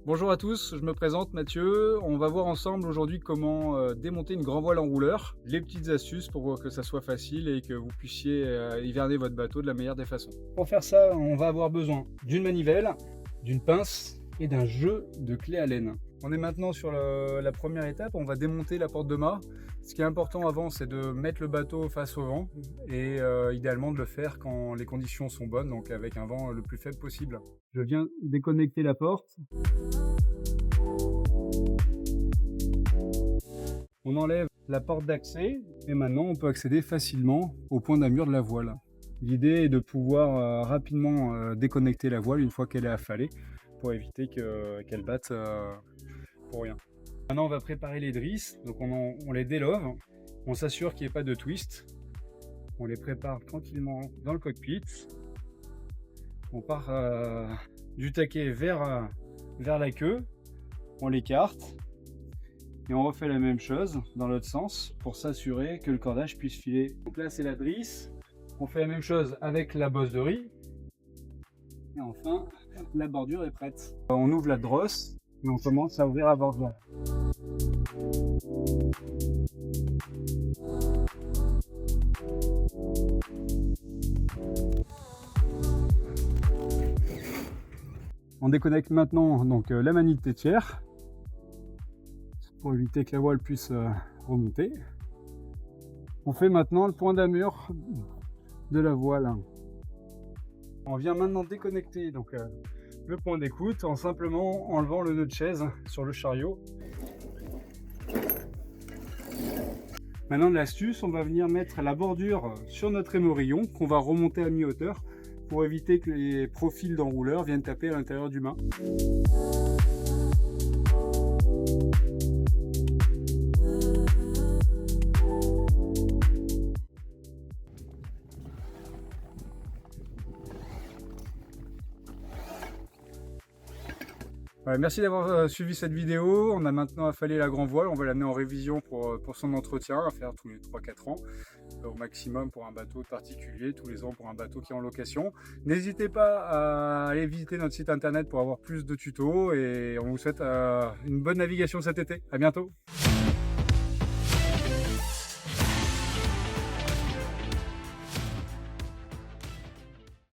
Bonjour à tous, je me présente Mathieu. On va voir ensemble aujourd'hui comment démonter une grand voile enrouleur, les petites astuces pour que ça soit facile et que vous puissiez hiverner votre bateau de la meilleure des façons. Pour faire ça, on va avoir besoin d'une manivelle, d'une pince et d'un jeu de clé à laine. On est maintenant sur la première étape, on va démonter la porte de mât. Ce qui est important avant, c'est de mettre le bateau face au vent et idéalement de le faire quand les conditions sont bonnes, donc avec un vent le plus faible possible. Je viens déconnecter la porte. On enlève la porte d'accès et maintenant on peut accéder facilement au point d'amure de la voile. L'idée est de pouvoir rapidement déconnecter la voile une fois qu'elle est affalée pour éviter qu'elle batte pour rien. Maintenant on va préparer les drisses, donc on les délove, on s'assure qu'il n'y ait pas de twist, on les prépare tranquillement dans le cockpit, on part du taquet vers la queue, on l'écarte et on refait la même chose dans l'autre sens pour s'assurer que le cordage puisse filer. Donc là c'est la drisse, on fait la même chose avec la bosse de riz et enfin la bordure est prête. On ouvre la drosse et on commence à ouvrir la bordure. On déconnecte maintenant donc la manille tétière pour éviter que la voile puisse remonter. On fait maintenant le point d'amure de la voile. On vient maintenant déconnecter donc le point d'écoute en simplement enlevant le nœud de chaise sur le chariot. Maintenant l'astuce, on va venir mettre la bordure sur notre émerillon qu'on va remonter à mi-hauteur pour éviter que les profils d'enrouleur viennent taper à l'intérieur du mât. Voilà, merci d'avoir suivi cette vidéo. On a maintenant affalé la grand voile, on va l'amener en révision pour son entretien à faire tous les 3-4 ans au maximum pour un bateau particulier, tous les ans pour un bateau qui est en location. N'hésitez pas à aller visiter notre site internet pour avoir plus de tutos et on vous souhaite une bonne navigation cet été. À bientôt.